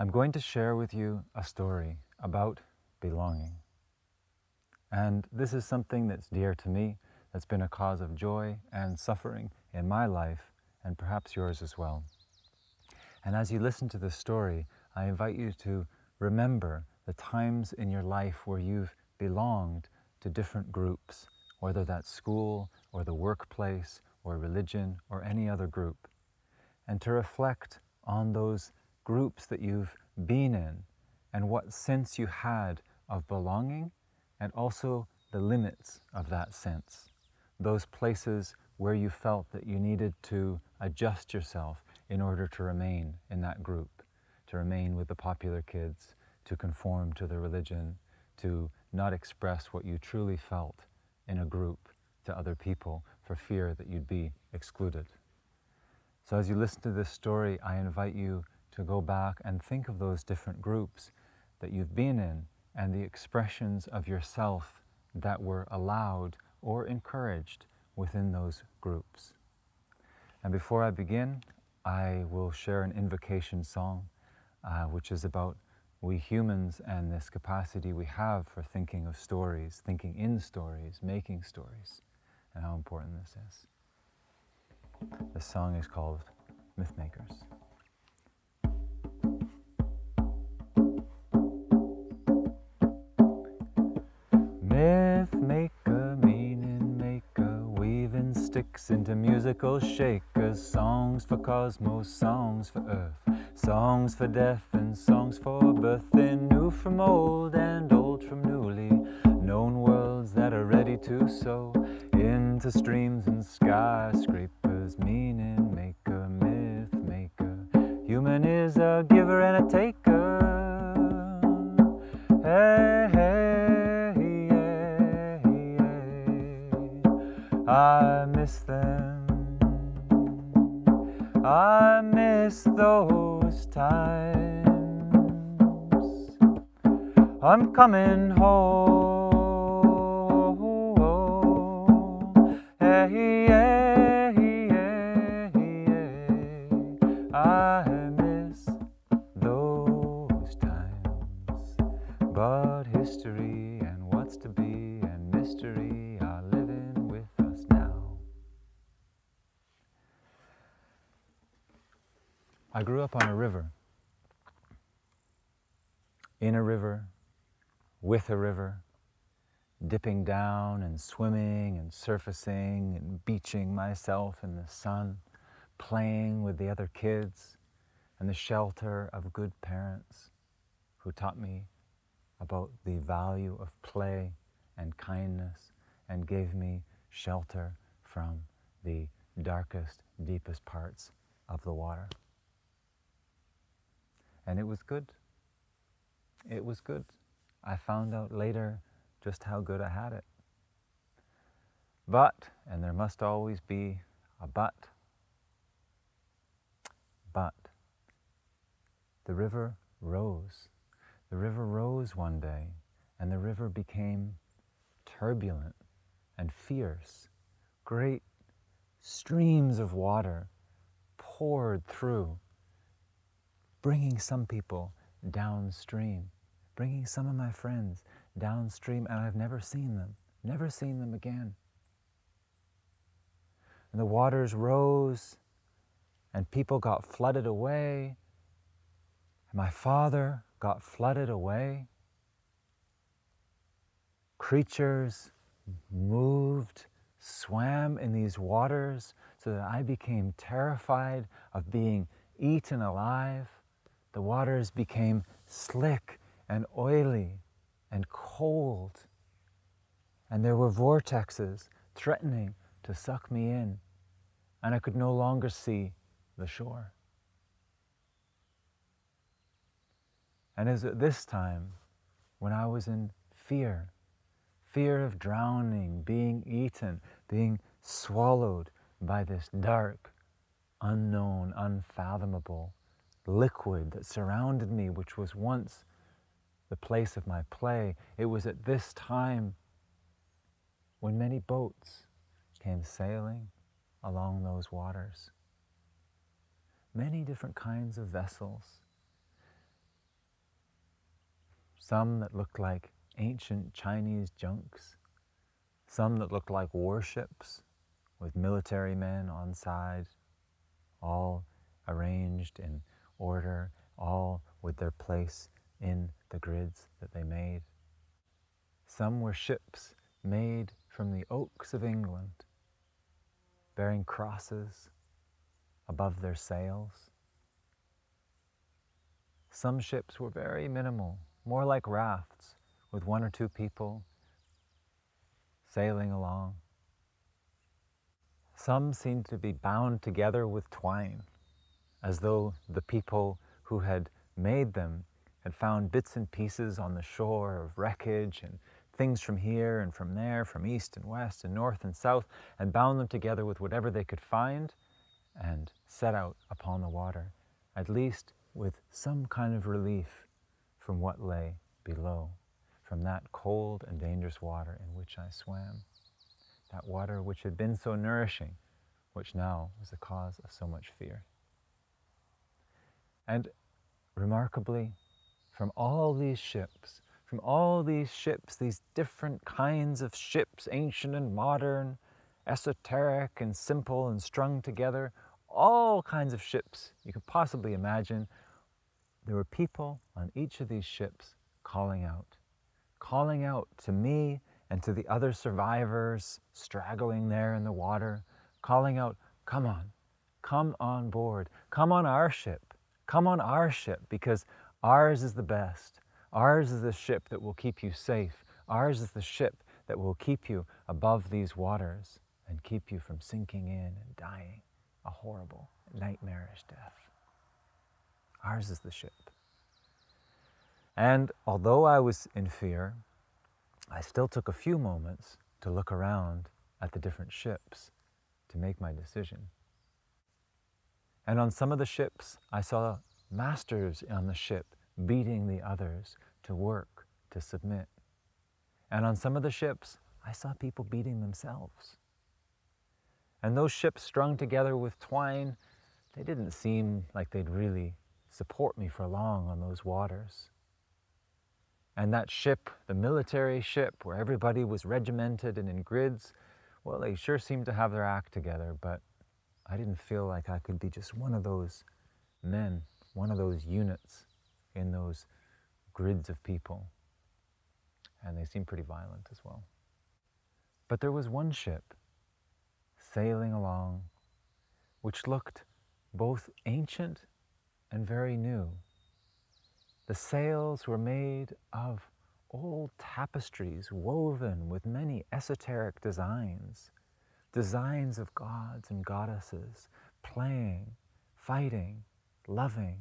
I'm going to share with you a story about belonging. And this is something that's dear to me, that's been a cause of joy and suffering in my life, and perhaps yours as well. And as you listen to this story, I invite you to remember the times in your life where you've belonged to different groups, whether that's school or the workplace or religion or any other group, and to reflect on those groups that you've been in and what sense you had of belonging, and also the limits of that sense. Those places where you felt that you needed to adjust yourself in order to remain in that group, to remain with the popular kids, to conform to the religion, to not express what you truly felt in a group to other people for fear that you'd be excluded. So as you listen to this story, I invite you to go back and think of those different groups that you've been in and the expressions of yourself that were allowed or encouraged within those groups. And before I begin, I will share an invocation song, which is about we humans and this capacity we have for thinking of stories, thinking in stories, making stories, and how important this is. This song is called Mythmakers. Myth maker, meaning maker, weaving sticks into musical shakers, songs for cosmos, songs for earth, songs for death and songs for birth, in new from old and old from newly known worlds that are ready to sow into streams and skyscrapers, meaning maker, myth maker. Human is a giver and a taker. Hey, hey, yeah, yeah. I miss them. I miss those times. I'm coming home. Hey, yeah, yeah, yeah. I miss those times. But history and what's to be and mystery are living with us now. I grew up on a river. In a river, with a river, dipping down and swimming and surfacing and beaching myself in the sun, playing with the other kids, and the shelter of good parents who taught me about the value of play and kindness and gave me shelter from the darkest, deepest parts of the water. And it was good. It was good. I found out later just how good I had it. But, and there must always be a but the river rose. The river rose one day, and the river became turbulent and fierce. Great streams of water poured through, bringing some people downstream, bringing some of my friends downstream, and I've never seen them again. And the waters rose, and people got flooded away, and my father got flooded away. Creatures moved, swam in these waters, so that I became terrified of being eaten alive. The waters became slick and oily and cold, and there were vortexes threatening to suck me in, and I could no longer see the shore. And it was at this time when I was in fear of drowning, being eaten, being swallowed by this dark, unknown, unfathomable liquid that surrounded me, which was once the place of my play. It was at this time when many boats came sailing along those waters. Many different kinds of vessels. some that looked like ancient Chinese junks, some that looked like warships with military men on side, all arranged in order, all with their place in the grids that they made. Some were ships made from the oaks of England, bearing crosses above their sails. Some ships were very minimal, more like rafts, with one or two people sailing along. Some seemed to be bound together with twine, as though the people who had made them had found bits and pieces on the shore of wreckage and things from here and from there, from east and west and north and south, and bound them together with whatever they could find and set out upon the water, at least with some kind of relief from what lay below, from that cold and dangerous water in which I swam, that water which had been so nourishing, which now was the cause of so much fear. And remarkably, from all these ships, these different kinds of ships, ancient and modern, esoteric and simple and strung together, all kinds of ships you could possibly imagine, there were people on each of these ships calling out to me and to the other survivors straggling there in the water, calling out, come on board, come on our ship, because ours is the best. Ours is the ship that will keep you safe. Ours is the ship that will keep you above these waters and keep you from sinking in and dying a horrible, nightmarish death. Ours is the ship. And although I was in fear, I still took a few moments to look around at the different ships to make my decision. And on some of the ships, I saw masters on the ship beating the others to work, to submit. And on some of the ships, I saw people beating themselves. And those ships strung together with twine, they didn't seem like they'd really support me for long on those waters. And that ship, the military ship, where everybody was regimented and in grids, well, they sure seemed to have their act together, but I didn't feel like I could be just one of those men, one of those units in those grids of people. And they seemed pretty violent as well. But there was one ship sailing along which looked both ancient and very new. The sails were made of old tapestries woven with many esoteric designs, designs of gods and goddesses playing, fighting, loving,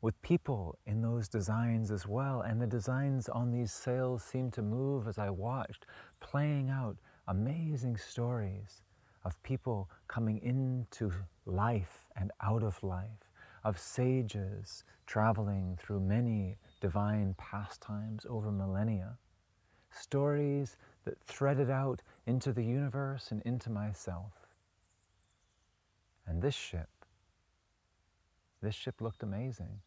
with people in those designs as well. And the designs on these sails seemed to move as I watched, playing out amazing stories of people coming into life and out of life, of sages traveling through many divine pastimes over millennia, stories that threaded out into the universe and into myself. And this ship looked amazing.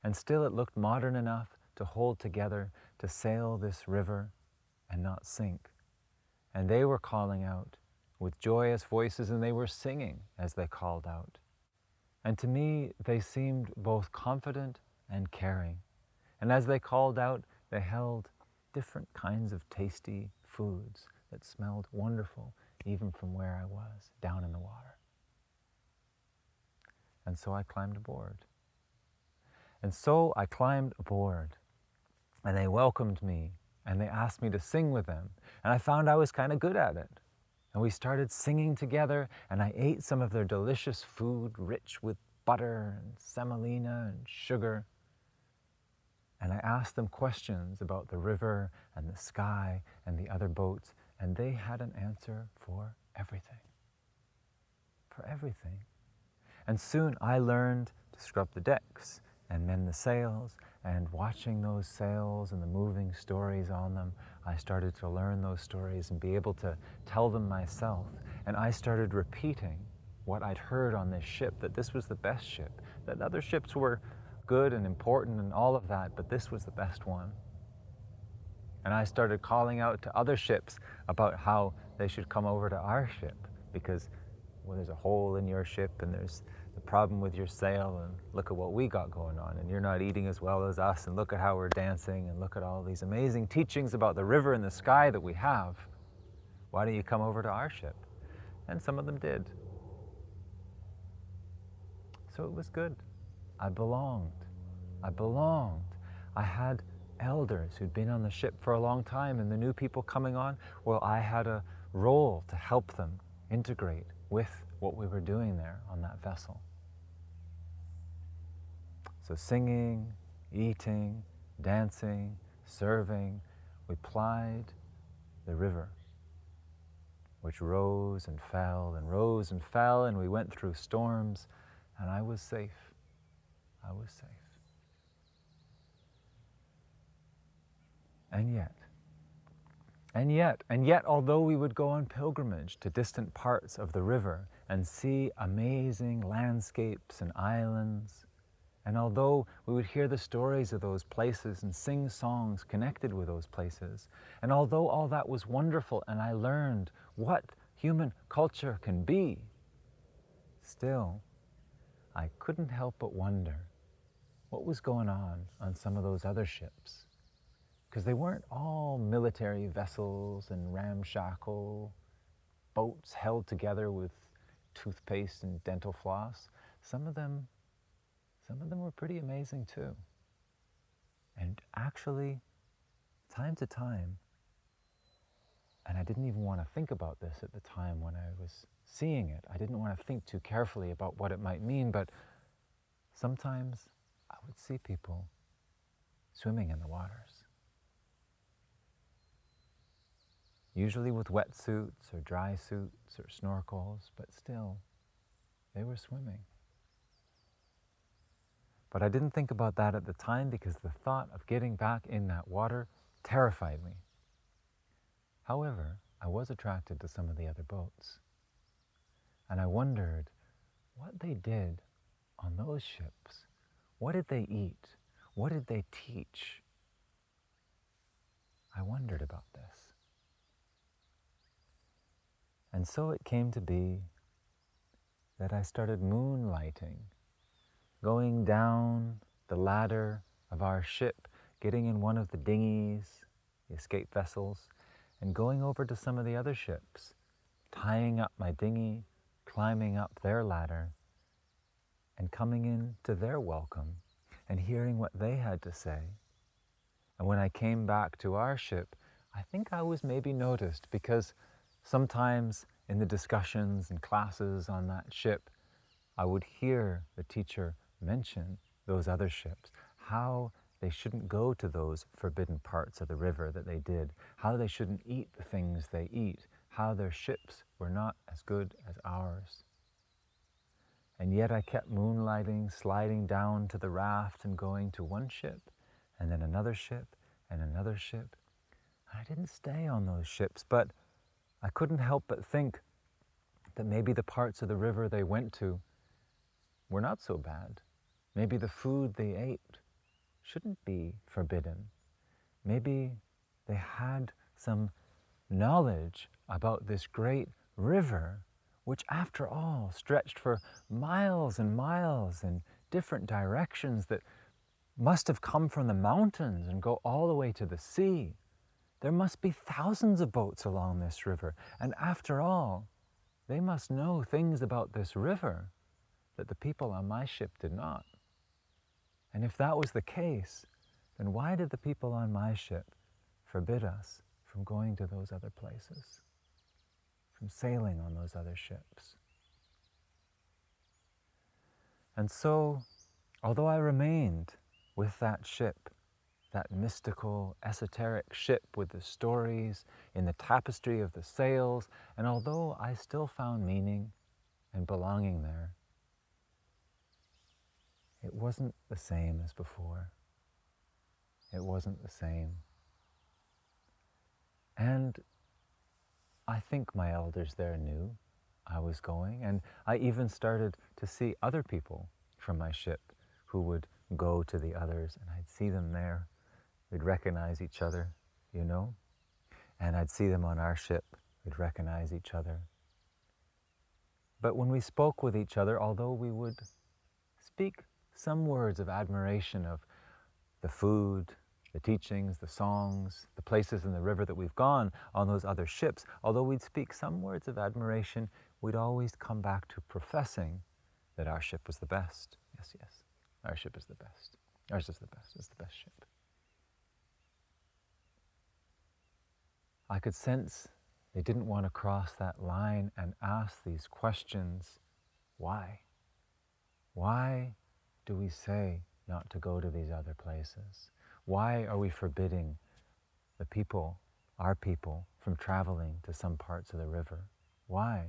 And still it looked modern enough to hold together, to sail this river and not sink. And they were calling out with joyous voices, and they were singing as they called out. And to me, they seemed both confident and caring. And as they called out, they held different kinds of tasty foods that smelled wonderful, even from where I was, down in the water. And so I climbed aboard. And they welcomed me, and they asked me to sing with them. And I found I was kind of good at it. And we started singing together, and I ate some of their delicious food, rich with butter and semolina and sugar. And I asked them questions about the river and the sky and the other boats, and they had an answer for everything. For everything. And soon I learned to scrub the decks and mend the sails, and watching those sails and the moving stories on them, I started to learn those stories and be able to tell them myself. And I started repeating what I'd heard on this ship, that this was the best ship, that other ships were good and important and all of that, but this was the best one. And I started calling out to other ships about how they should come over to our ship because, well, there's a hole in your ship and there's the problem with your sail, and look at what we got going on, and you're not eating as well as us, and look at how we're dancing, and look at all these amazing teachings about the river and the sky that we have. Why don't you come over to our ship? And some of them did. So it was good. I belonged. I belonged. I had elders who'd been on the ship for a long time, and the new people coming on, well, I had a role to help them integrate with what we were doing there on that vessel. So singing, eating, dancing, serving, we plied the river, which rose and fell and rose and fell, and we went through storms, and I was safe. I was safe. And yet, although we would go on pilgrimage to distant parts of the river and see amazing landscapes and islands, and although we would hear the stories of those places and sing songs connected with those places, and although all that was wonderful and I learned what human culture can be, still, I couldn't help but wonder what was going on some of those other ships. Because they weren't all military vessels and ramshackle boats held together with toothpaste and dental floss. Some of them were pretty amazing too. And actually, time to time, and I didn't even want to think about this at the time when I was seeing it. I didn't want to think too carefully about what it might mean, but sometimes I would see people swimming in the waters. Usually with wetsuits or dry suits or snorkels, but still, they were swimming. But I didn't think about that at the time because the thought of getting back in that water terrified me. However, I was attracted to some of the other boats. And I wondered what they did on those ships. What did they eat? What did they teach? I wondered about this. And so it came to be that I started moonlighting, going down the ladder of our ship, getting in one of the dinghies, the escape vessels, and going over to some of the other ships, tying up my dinghy, climbing up their ladder, and coming in to their welcome and hearing what they had to say. And when I came back to our ship, I think I was maybe noticed because sometimes in the discussions and classes on that ship, I would hear the teacher mention those other ships, how they shouldn't go to those forbidden parts of the river that they did, how they shouldn't eat the things they eat, how their ships were not as good as ours. And yet I kept moonlighting, sliding down to the raft and going to one ship, and then another ship, and another ship. And I didn't stay on those ships, but I couldn't help but think that maybe the parts of the river they went to were not so bad. Maybe the food they ate shouldn't be forbidden. Maybe they had some knowledge about this great river, which after all stretched for miles and miles in different directions that must have come from the mountains and go all the way to the sea. There must be thousands of boats along this river, and after all, they must know things about this river that the people on my ship did not. And if that was the case, then why did the people on my ship forbid us from going to those other places, from sailing on those other ships? And so, although I remained with that ship, that mystical, esoteric ship with the stories in the tapestry of the sails, and although I still found meaning and belonging there, it wasn't the same as before. It wasn't the same. And I think my elders there knew I was going, and I even started to see other people from my ship who would go to the others, and I'd see them there. We'd recognize each other, you know? And I'd see them on our ship. We'd recognize each other. But when we spoke with each other, although we would speak some words of admiration of the food, the teachings, the songs, the places in the river that we've gone on those other ships, although we'd speak some words of admiration, we'd always come back to professing that our ship was the best. Yes, yes, our ship is the best. Ours is the best, it's the best ship. I could sense they didn't want to cross that line and ask these questions. Why? Why do we say not to go to these other places? Why are we forbidding the people, our people, from traveling to some parts of the river? Why?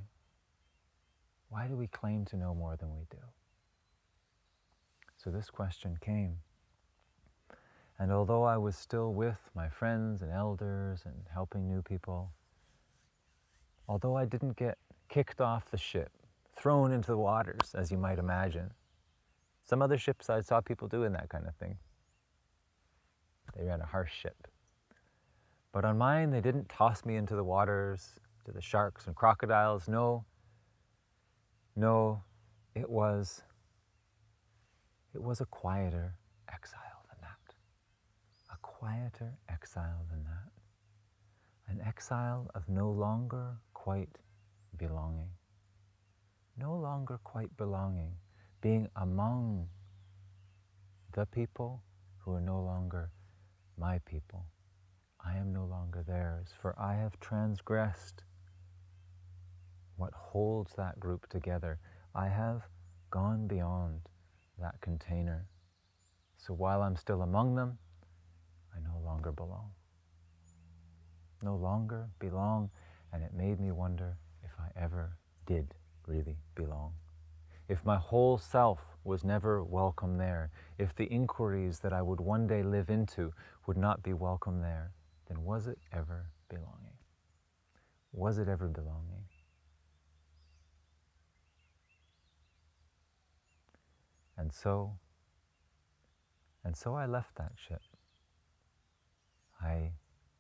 Why do we claim to know more than we do? So this question came. And although I was still with my friends and elders and helping new people, although I didn't get kicked off the ship, thrown into the waters, as you might imagine, some other ships I saw people doing that kind of thing. They ran a harsh ship. But on mine, they didn't toss me into the waters, to the sharks and crocodiles. No, it was a quieter exile than that. A quieter exile than that. An exile of no longer quite belonging. No longer quite belonging. Being among the people who are no longer my people. I am no longer theirs, for I have transgressed what holds that group together. I have gone beyond that container. So while I'm still among them, I no longer belong. No longer belong, and it made me wonder if I ever did really belong. If my whole self was never welcome there, if the inquiries that I would one day live into would not be welcome there, then was it ever belonging? Was it ever belonging? And so I left that ship. I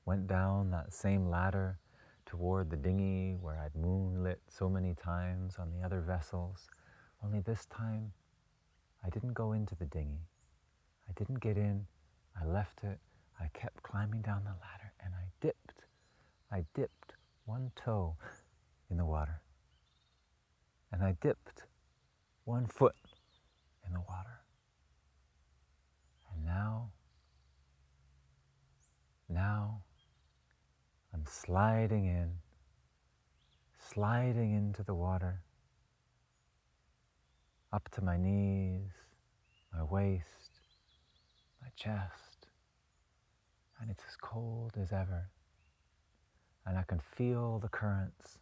went down that same ladder toward the dinghy where I'd moonlit so many times on the other vessels. Only this time, I didn't go into the dinghy. I didn't get in. I left it. I kept climbing down the ladder, and I dipped one toe in the water. And I dipped one foot in the water. And now I'm sliding into the water, up to my knees, my waist, my chest, and it's as cold as ever. And I can feel the currents,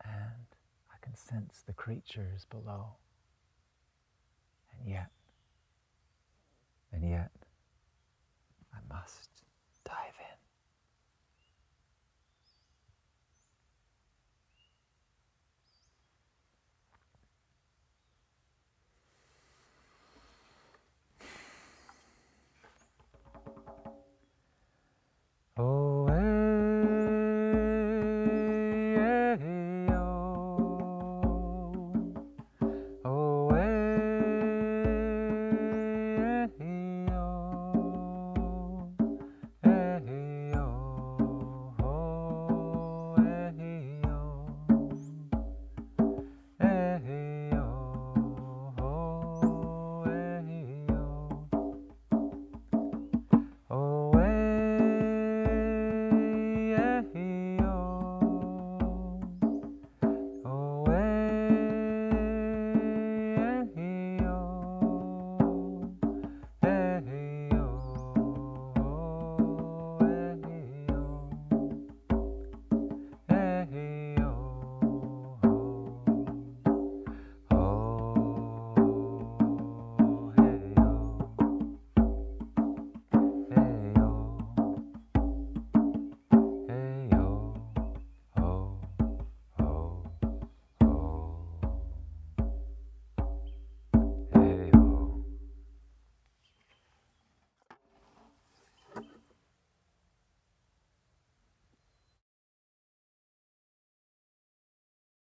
and I can sense the creatures below. And yet, I must dive in.